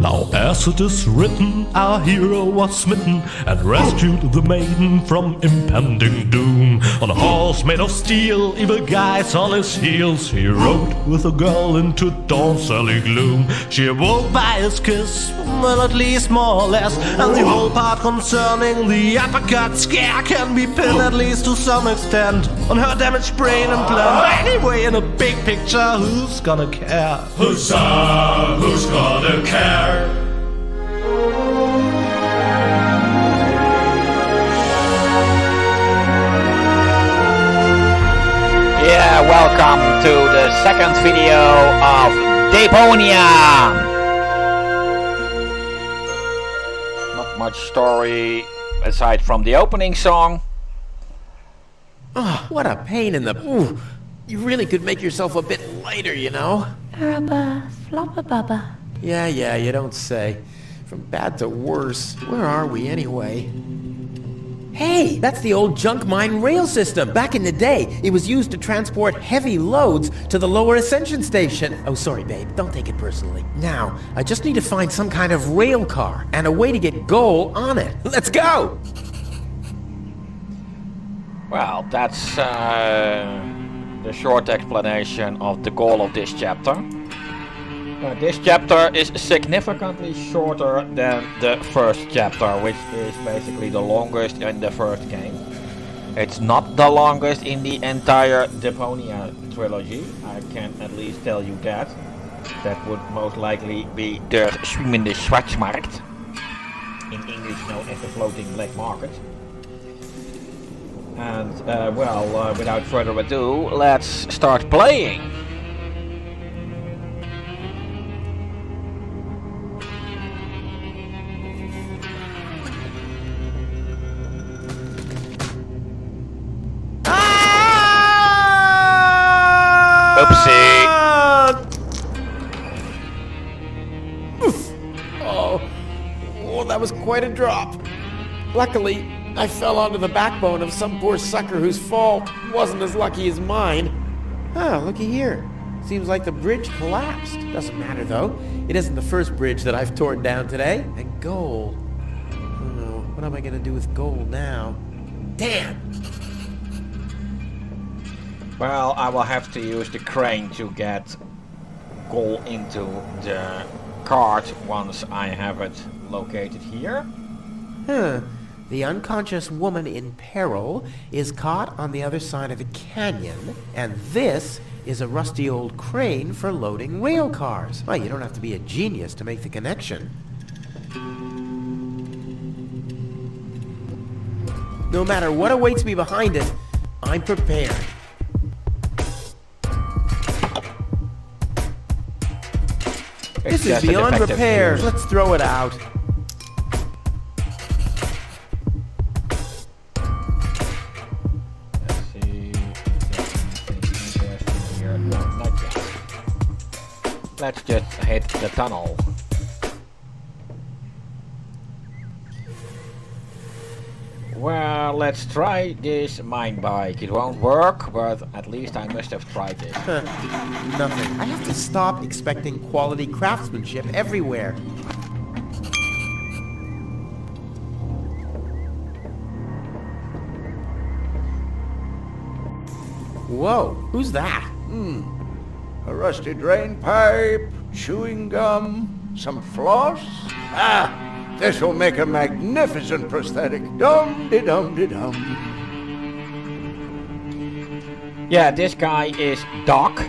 Now as it is written, our hero was smitten and rescued the maiden from impending doom. On a horse made of steel, evil guys on his heels, he rode with a girl into dawn's early gloom. She awoke by his kiss, well at least more or less, and the whole part concerning the uppercut scare can be pinned at least to some extent on her damaged brain and plan. Anyway, in a big picture, who's gonna care? Huzzah, who's gonna care? Yeah, welcome to the second video of Deponia. Not much story aside from the opening song. Oh, what a pain in the... Ooh, you really could make yourself a bit lighter, you know? Rubba, floppa bubba. Yeah, you don't say. From bad to worse. Where are we anyway? Hey, that's the old junk mine rail system. Back in the day, it was used to transport heavy loads to the lower ascension station. Oh, sorry, babe. Don't take it personally. Now, I just need to find some kind of rail car and a way to get gold on it. Let's go! Well, that's the short explanation of the goal of this chapter. This chapter is significantly shorter than the first chapter, which is basically the longest in the first game. It's not the longest in the entire Deponia trilogy, I can at least tell you that. That would most likely be the Schwimmende Schwarzmarkt, in English known as the floating black market. And, without further ado, let's start playing! Oopsie! Oh, that was quite a drop. Luckily, I fell onto the backbone of some poor sucker whose fall wasn't as lucky as mine. Ah, looky here. Seems like the bridge collapsed. Doesn't matter, though. It isn't the first bridge that I've torn down today. And gold. Oh, no. What am I going to do with gold now? Damn! Well, I will have to use the crane to get gold into the cart once I have it located here. Huh. The unconscious woman in peril is caught on the other side of a canyon, and this is a rusty old crane for loading rail cars. Well, you don't have to be a genius to make the connection. No matter what awaits me behind it, I'm prepared. This is beyond repair. Let's throw it out. Let's just hit the tunnel. Well, let's try this mine bike. It won't work, but at least I must have tried it. Nothing. I have to stop expecting quality craftsmanship everywhere. Whoa, who's that? A rusty drain pipe, chewing gum, some floss. Ah, this will make a magnificent prosthetic. Dum-de-dum-de-dum. Yeah, this guy is Doc. I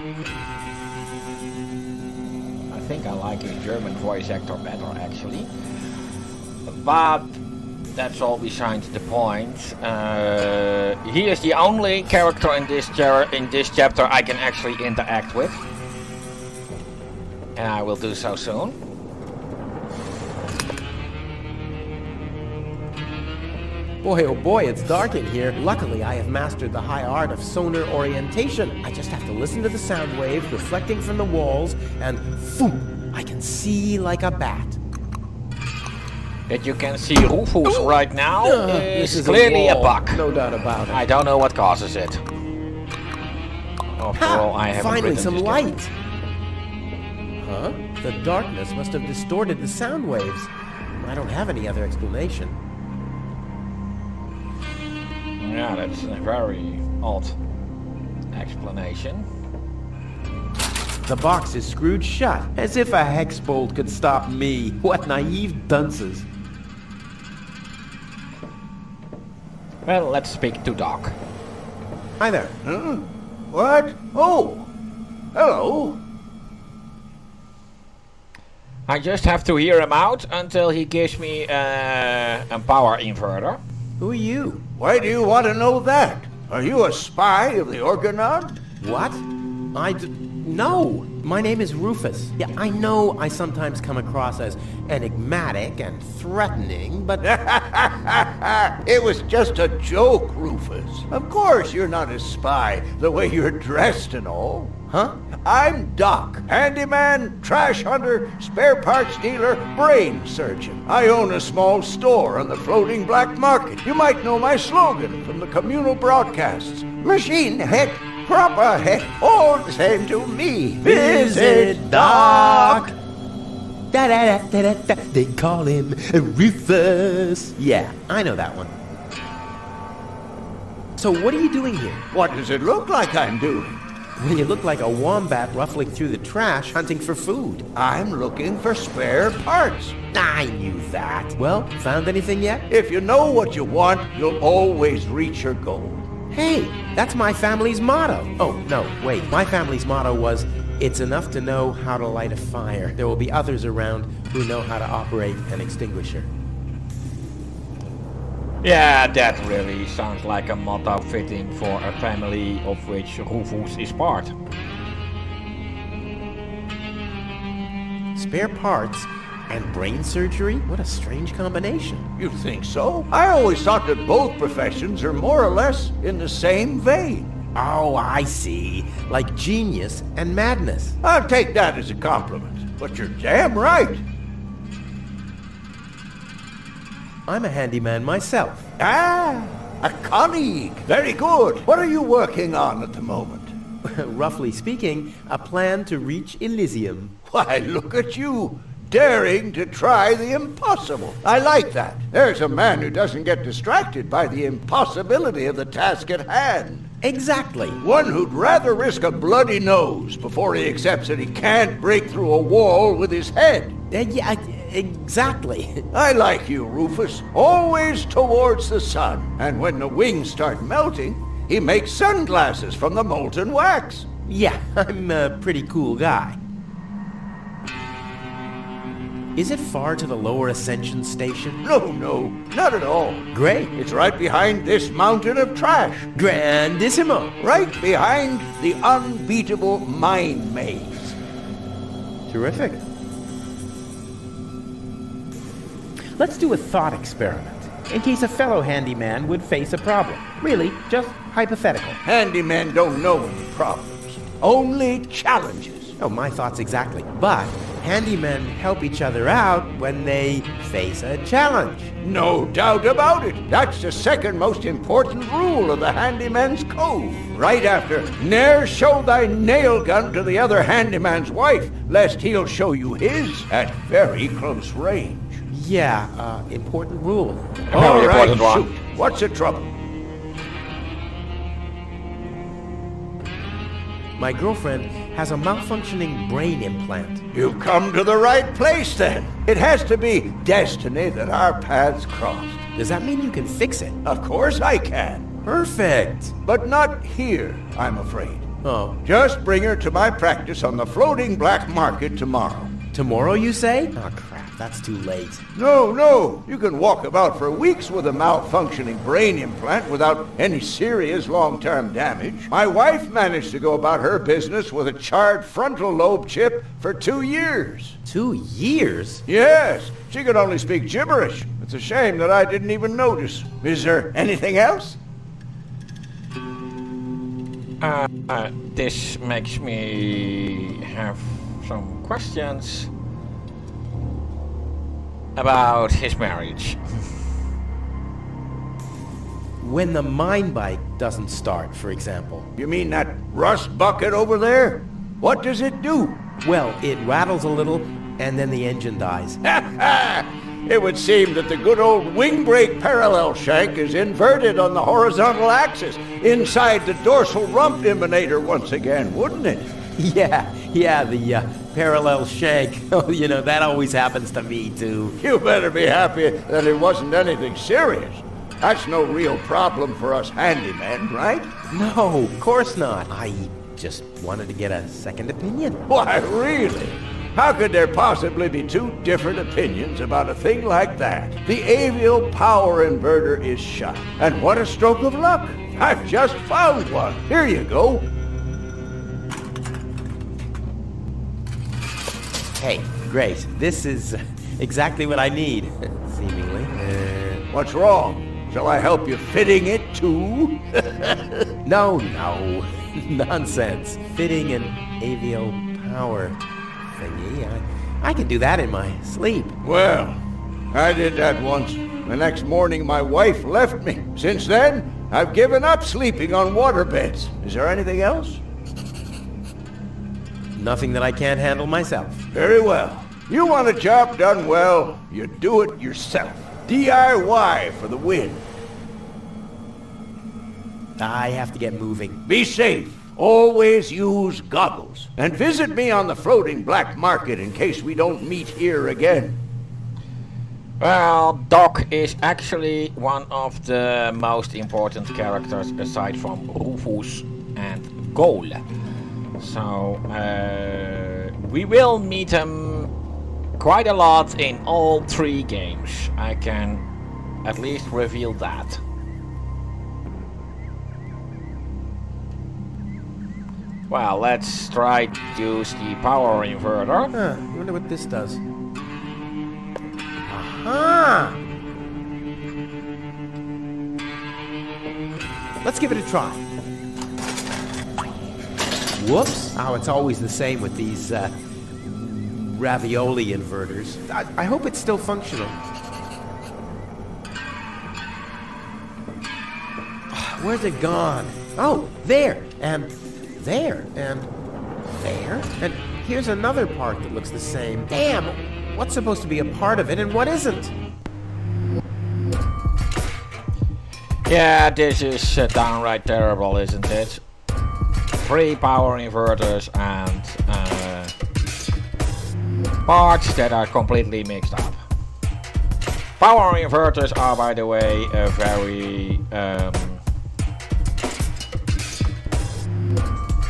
think I like his German voice actor better, actually. But that's all besides the point. He is the only character in this chapter I can actually interact with. And I will do so soon. Boy, oh boy, it's dark in here. Luckily, I have mastered the high art of sonar orientation. I just have to listen to the sound waves reflecting from the walls, and phoom, I can see like a bat. That you can see Rufus right now is clearly a bug. No doubt about it. I don't know what causes it. After all, I haven't finally written some this light. Huh? The darkness must have distorted the sound waves. I don't have any other explanation. Yeah, that's a very odd explanation. The box is screwed shut, as if a hex bolt could stop me. What naive dunces. Well, let's speak to Doc. Hi there. Huh? What? Oh! Hello! I just have to hear him out until he gives me a power inverter. Who are you? Why do you want to know that? Are you a spy of the Orgonaut? What? No! My name is Rufus. Yeah, I know I sometimes come across as enigmatic and threatening, but... It was just a joke, Rufus. Of course you're not a spy, the way you're dressed and all. Huh? I'm Doc, handyman, trash hunter, spare parts dealer, brain surgeon. I own a small store on the floating black market. You might know my slogan from the communal broadcasts. Machine head, proper head, all the same to me. Visit Doc! Da-da-da-da-da-da. They call him Rufus. Yeah, I know that one. So what are you doing here? What does it look like I'm doing? Well, you look like a wombat ruffling through the trash hunting for food. I'm looking for spare parts. I knew that. Well, found anything yet? If you know what you want, you'll always reach your goal. Hey, that's my family's motto. Oh, no, wait. My family's motto was, it's enough to know how to light a fire. There will be others around who know how to operate an extinguisher. Yeah, that really sounds like a motto fitting for a family of which Rufus is part. Spare parts and brain surgery? What a strange combination. You think so? I always thought that both professions are more or less in the same vein. Oh, I see. Like genius and madness. I'll take that as a compliment, but you're damn right. I'm a handyman myself. Ah, a colleague. Very good. What are you working on at the moment? Roughly speaking, a plan to reach Elysium. Why, look at you, daring to try the impossible. I like that. There's a man who doesn't get distracted by the impossibility of the task at hand. Exactly. One who'd rather risk a bloody nose before he accepts that he can't break through a wall with his head. Yeah, exactly. I like you, Rufus. Always towards the sun. And when the wings start melting, he makes sunglasses from the molten wax. Yeah, I'm a pretty cool guy. Is it far to the lower ascension station? No, not at all. Great. It's right behind this mountain of trash. Grandissimo. Right behind the unbeatable mine maze. Terrific. Let's do a thought experiment, in case a fellow handyman would face a problem. Really, just hypothetical. Handymen don't know any problems, only challenges. Oh, my thoughts exactly. But handymen help each other out when they face a challenge. No doubt about it. That's the second most important rule of the handyman's code. Right after, ne'er show thy nail gun to the other handyman's wife, lest he'll show you his at very close range. Yeah, important rule. All right, important one. shoot. What's the trouble? My girlfriend has a malfunctioning brain implant. You've come to the right place, then. It has to be destiny that our paths crossed. Does that mean you can fix it? Of course I can. Perfect. But not here, I'm afraid. Oh, Just bring her to my practice on the floating black market tomorrow. tomorrow you say? Oh, crap, that's too late. No. You can walk about for weeks with a malfunctioning brain implant without any serious long-term damage. My wife managed to go about her business with a charred frontal lobe chip for 2 years. 2 years? Yes, she could only speak gibberish. It's a shame that I didn't even notice. Is there anything else? This makes me have some questions about his marriage. When the mine bike doesn't start, for example. You mean that rust bucket over there? What does it do? Well, it rattles a little, and then the engine dies. It would seem that the good old wing brake parallel shank is inverted on the horizontal axis inside the dorsal rump emanator once again, wouldn't it? Yeah, the parallel shank. Oh, you know, that always happens to me, too. You better be happy that it wasn't anything serious. That's no real problem for us handymen, right? No, of course not. I just wanted to get a second opinion. Why, really? How could there possibly be two different opinions about a thing like that? The avial power inverter is shut. And what a stroke of luck! I've just found one. Here you go. Hey, Grace, this is exactly what I need, seemingly. What's wrong? Shall I help you fitting it too? No, nonsense. Fitting an avial power thingy. I can do that in my sleep. Well, I did that once. The next morning my wife left me. Since then, I've given up sleeping on waterbeds. Is there anything else? Nothing that I can't handle myself. Very well. You want a job done well, you do it yourself. DIY for the win. I have to get moving. Be safe. Always use goggles. And visit me on the floating black market in case we don't meet here again. Well, Doc is actually one of the most important characters aside from Rufus and Goal. So, we will meet him quite a lot in all 3 games. I can at least reveal that. Well, let's try to use the power inverter. I wonder what this does. Aha! Let's give it a try. Whoops! Oh, it's always the same with these ravioli inverters. I hope it's still functional. Where's it gone? Oh, there! And there! And there! And here's another part that looks the same. Damn! What's supposed to be a part of it and what isn't? Yeah, this is downright terrible, isn't it? 3 power inverters and parts that are completely mixed up. Power inverters are, by the way, a very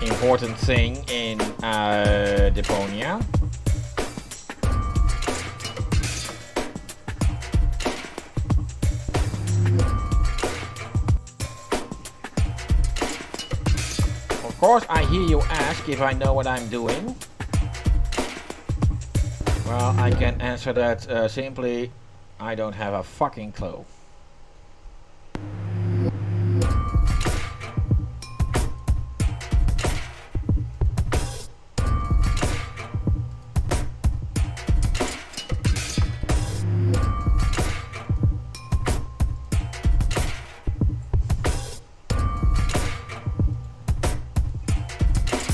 important thing in Deponia. Of course, I hear you ask if I know what I'm doing. Well, I can answer that simply, I don't have a fucking clue.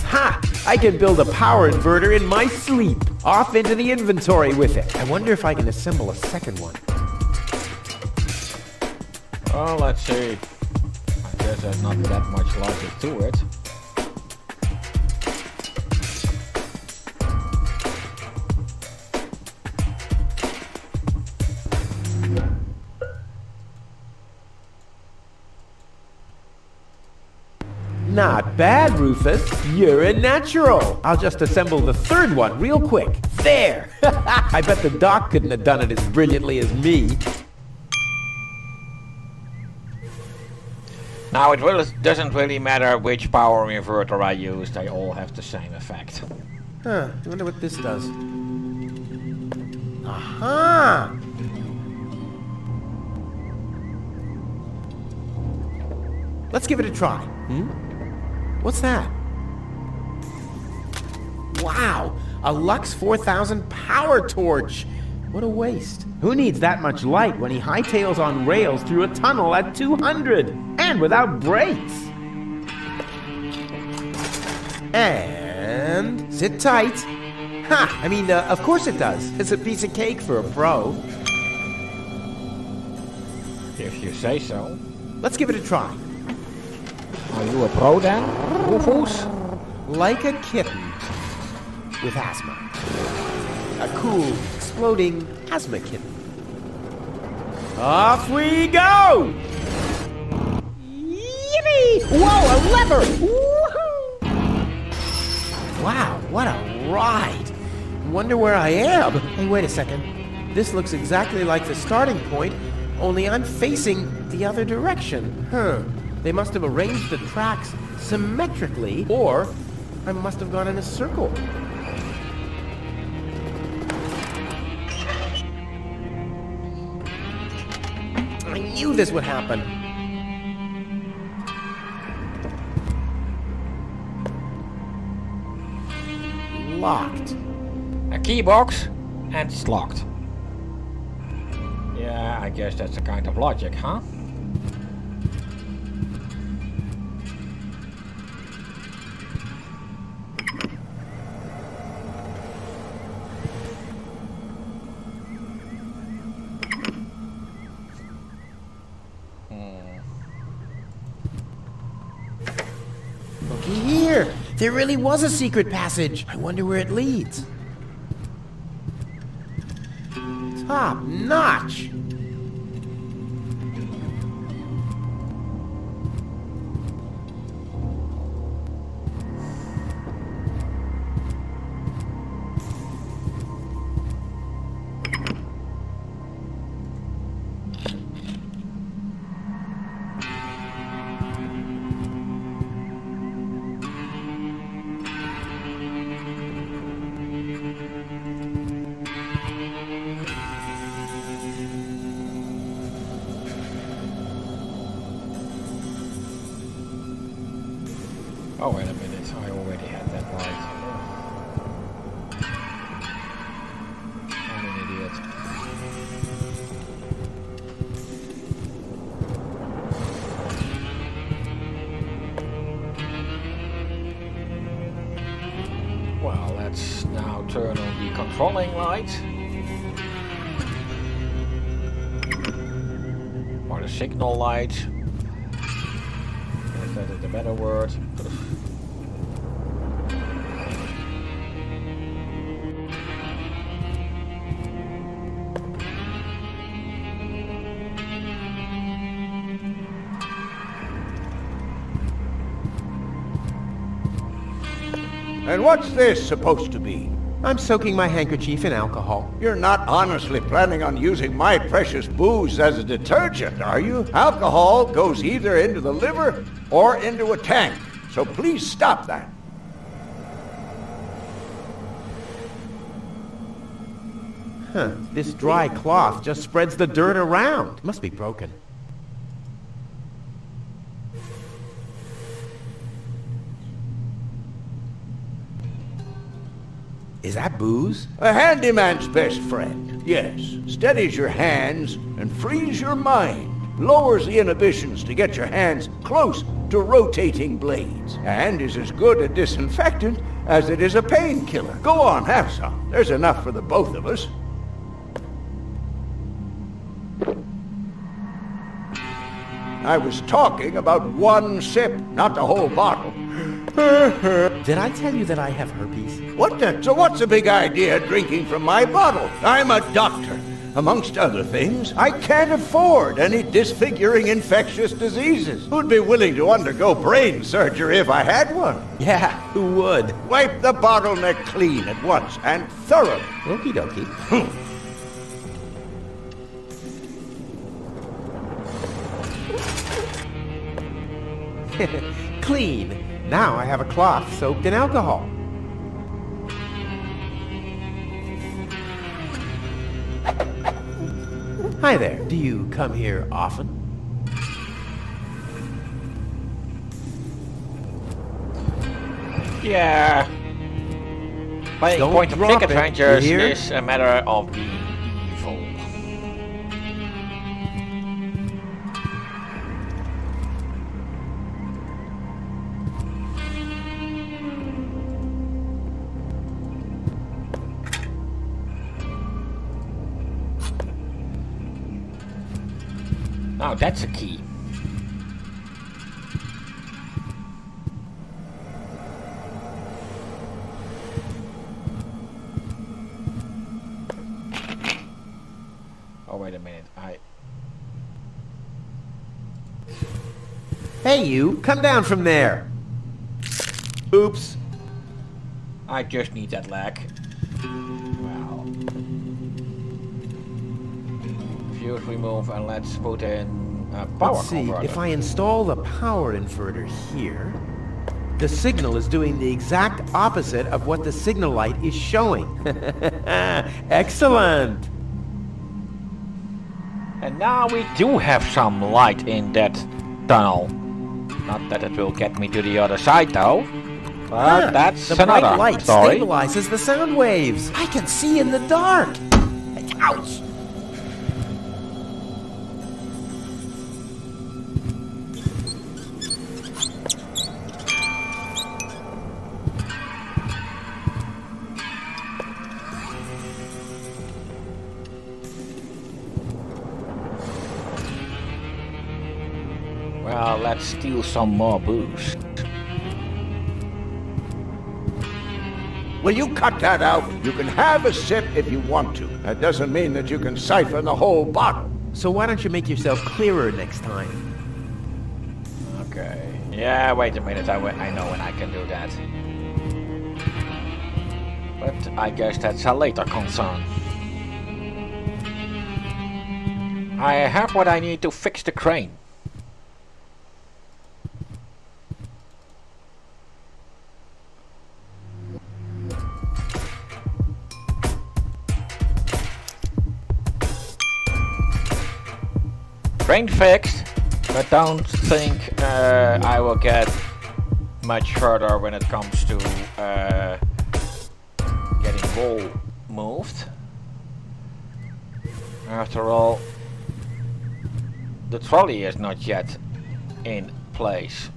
Ha! I can build a power inverter in my sleep. Off into the inventory with it. I wonder if I can assemble a second one. Well, let's see. I guess there's not that much logic to it. Not bad, Rufus. You're a natural. I'll just assemble the third one real quick. There! I bet the doc couldn't have done it as brilliantly as me. Now, doesn't really matter which power inverter I use, they all have the same effect. I wonder what this does. Aha! Let's give it a try. What's that? Wow! A Lux 4000 power torch! What a waste. Who needs that much light when he hightails on rails through a tunnel at 200? And without brakes! And sit tight. Ha! I mean, of course it does. It's a piece of cake for a pro. If you say so. Let's give it a try. Are you a pro then, Rufus? Like a kitten with asthma. A cool, exploding asthma kitten. Off we go! Yippee! Whoa, a lever! Woohoo! Wow, what a ride! Wonder where I am. Hey, wait a second. This looks exactly like the starting point, only I'm facing the other direction. They must have arranged the tracks symmetrically, or I must have gone in a circle. I knew this would happen. Locked. A key box, and it's locked. Yeah, I guess that's a kind of logic, huh? Looky here. There really was a secret passage. I wonder where it leads. Top notch. Oh, wait a minute, I already had that right. I'm an idiot. Well, let's now turn on the controlling light. Or the signal light. If that is the better word. And what's this supposed to be? I'm soaking my handkerchief in alcohol. You're not honestly planning on using my precious booze as a detergent, are you? Alcohol goes either into the liver or into a tank, so please stop that. This dry cloth just spreads the dirt around. Must be broken. Is that booze? A handyman's best friend, yes. Steadies your hands and frees your mind. Lowers the inhibitions to get your hands close to rotating blades. And is as good a disinfectant as it is a painkiller. Go on, have some. There's enough for the both of us. I was talking about one sip, not the whole bottle. Did I tell you that I have herpes? What the? So what's the big idea drinking from my bottle? I'm a doctor. Amongst other things, I can't afford any disfiguring infectious diseases. Who'd be willing to undergo brain surgery if I had one? Yeah, who would? Wipe the bottleneck clean at once and thoroughly. Okie dokie. Clean. Now I have a cloth soaked in alcohol. Hi there. Do you come here often? Yeah. Playing Don't point-and-click drop it, adventures you hear? is a matter of being evil. Oh, that's a key. Oh, wait a minute. Hey, you! Come down from there! Oops. I just need that leg. Well. Fuse remove and let's put in a power Let's see, converter. if I install the power inverter here, the signal is doing the exact opposite of what the signal light is showing. Excellent! And now we do have some light in that tunnel. Not that it will get me to the other side though. But that's the another bright light story. stabilizes the sound waves. I can see in the dark. Ouch! Well, let's steal some more booze. Will you cut that out? You can have a sip if you want to. That doesn't mean that you can siphon the whole bottle. So why don't you make yourself clearer next time? Okay. Yeah, wait a minute. I know when I can do that. But I guess that's a later concern. I have what I need to fix the crane. Crane fixed, but don't think I will get much further when it comes to getting wool moved. After all, the trolley is not yet in place.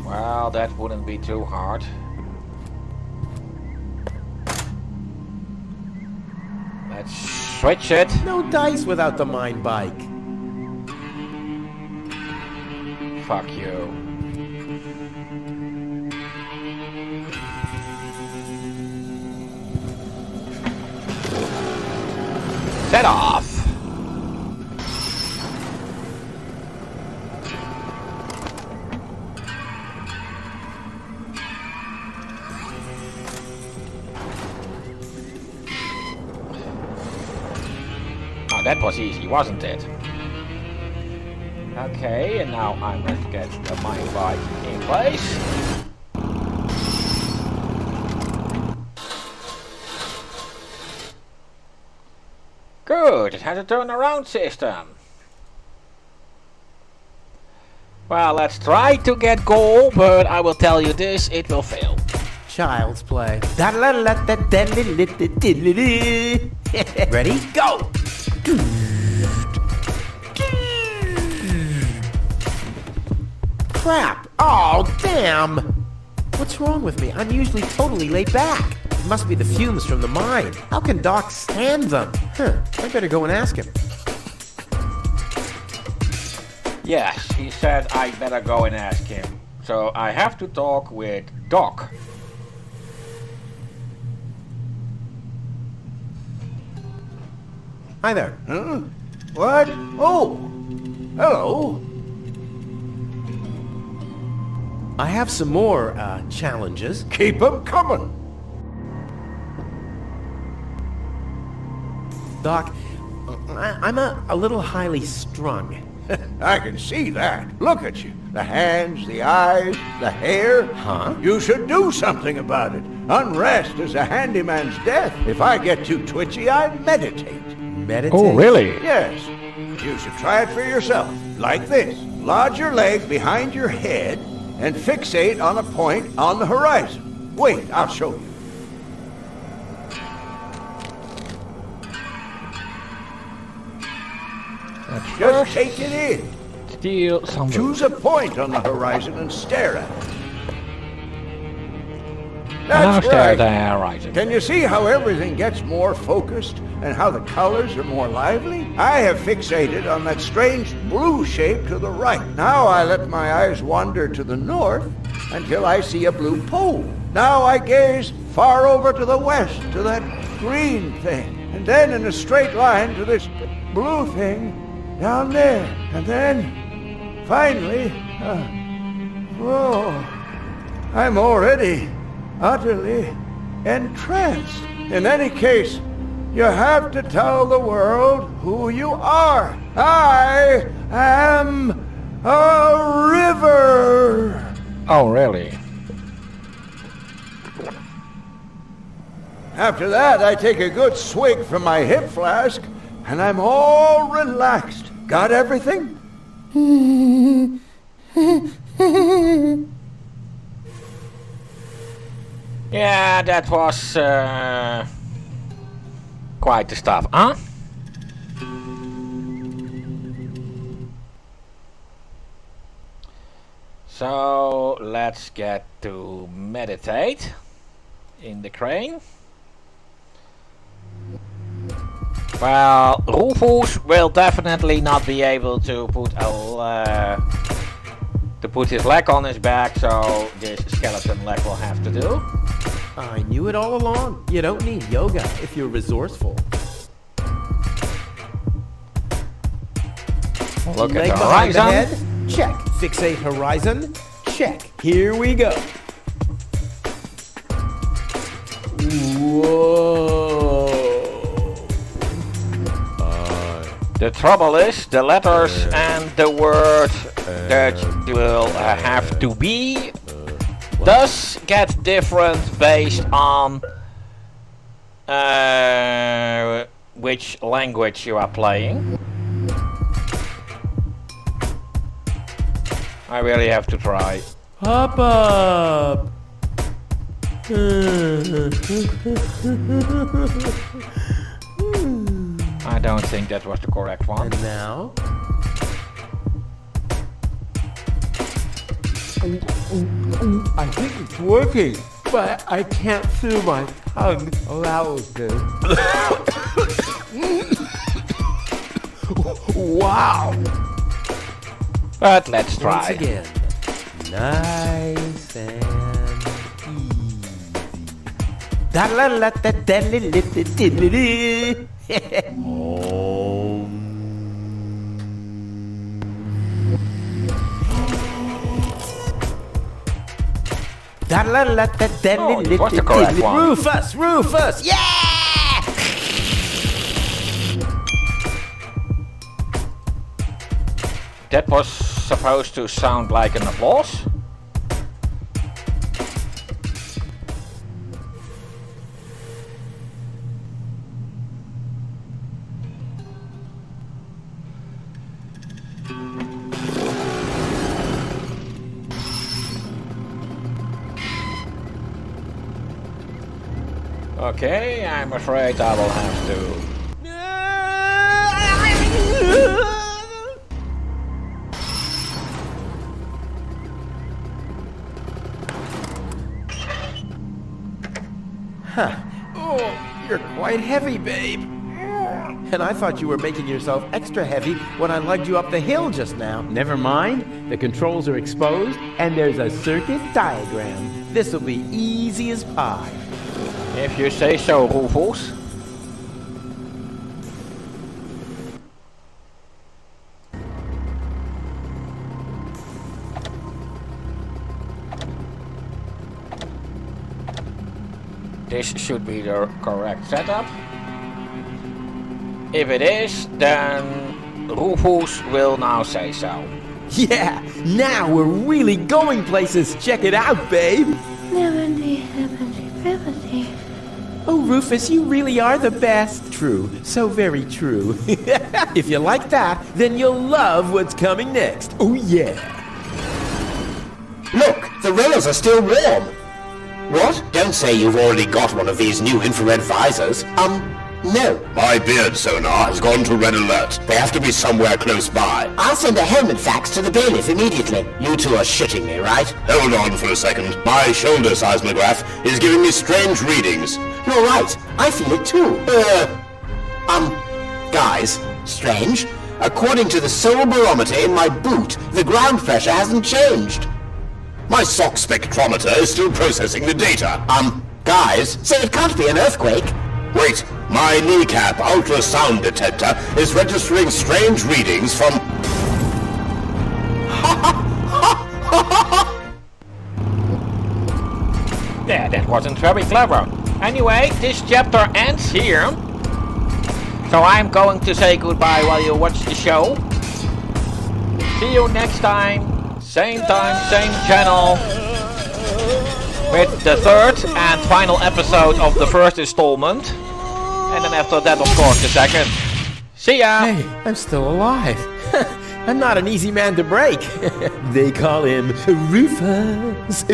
Well, that wouldn't be too hard. Let's switch it. No dice without the mine bike. Fuck you. Set off! Oh, that was easy, wasn't it? Okay, and now I must get the mine bike in place. Good, it has a turnaround system. Well, let's try to get goal, but I will tell you this, it will fail. Child's play. Ready? Go! Crap! Oh, damn! What's wrong with me? I'm usually totally laid back. It must be the fumes from the mine. How can Doc stand them? I better go and ask him. Yes, he said I better go and ask him. So I have to talk with Doc. Hi there. Huh? What? Oh! Hello. I have some more, challenges. Keep 'em coming. Doc, I'm a little highly strung. I can see that. Look at you. The hands, the eyes, the hair. Huh? You should do something about it. Unrest is a handyman's death. If I get too twitchy, I meditate. Meditate? Oh, really? Yes. You should try it for yourself. Like this. Lodge your leg behind your head and fixate on a point on the horizon. Wait, I'll show you. Just take it in. Steal some. Choose a point on the horizon and stare at it. Now That's stare right. at the horizon. Can you see how everything gets more focused and how the colors are more lively? I have fixated on that strange blue shape to the right. Now I let my eyes wander to the north until I see a blue pole. Now I gaze far over to the west to that green thing. And then in a straight line to this blue thing down there. And then finally, I'm already utterly entranced. In any case, you have to tell the world who you are. I am a river. Oh, really? After that, I take a good swig from my hip flask, and I'm all relaxed. Got everything? Yeah, that was quite the stuff, huh? So let's get to meditate in the crane. Well, Rufus will definitely not be able to put his leg on his back, so this skeleton leg will have to do. I knew it all along. You don't need yoga if you're resourceful. Look Leg at the behind the horizon. head. Check. Fixate horizon. Check. Here we go. Whoa. The trouble is, the letters and the word that will have to be does get different based on which language you are playing. I really have to try. Hop up. I don't think that was the correct one. And now? I think it's working, but I can't feel my tongue allows this. Wow! But let's try. Once again, nice and easy. Oh, it was the correct one. Rufus, Rufus, yeah! That was supposed to sound like an applause. Okay, I'm afraid I will have to. Huh. Oh, you're quite heavy, babe. And I thought you were making yourself extra heavy when I lugged you up the hill just now. Never mind. The controls are exposed, and there's a circuit diagram. This'll be easy as pie. If you say so, Rufus. This should be the correct setup. If it is, then Rufus will now say so. Yeah, now we're really going places. Check it out, babe. Oh, Rufus, you really are the best. True, so very true. If you like that, then you'll love what's coming next. Oh, yeah. Look, the rails are still warm. What? Don't say you've already got one of these new infrared visors. No. My beard sonar has gone to red alert. They have to be somewhere close by. I'll send a helmet fax to the bailiff immediately. You two are shitting me, right? Hold on for a second. My shoulder seismograph is giving me strange readings. You're right. I feel it too. Guys, strange. According to the soul barometer in my boot, the ground pressure hasn't changed. My sock spectrometer is still processing the data. Guys, so it can't be an earthquake. Wait, my kneecap ultrasound detector is registering strange readings from... Yeah, that wasn't very clever. Anyway, this chapter ends here. So I'm going to say goodbye while you watch the show. See you next time, same channel, with the third and final episode of the first installment. And then after that, of course, the second. See ya! Hey, I'm still alive. I'm not an easy man to break. They call him Rufus.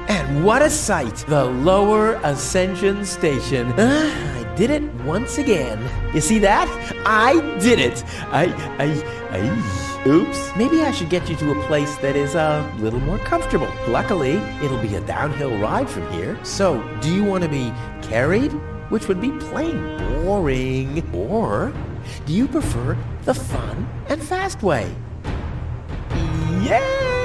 And what a sight! The Lower Ascension Station. I did it once again. You see that? I did it. Oops. Maybe I should get you to a place that is a little more comfortable. Luckily, it'll be a downhill ride from here. So, do you want to be carried? Which would be plain boring. Or do you prefer the fun and fast way? Yeah!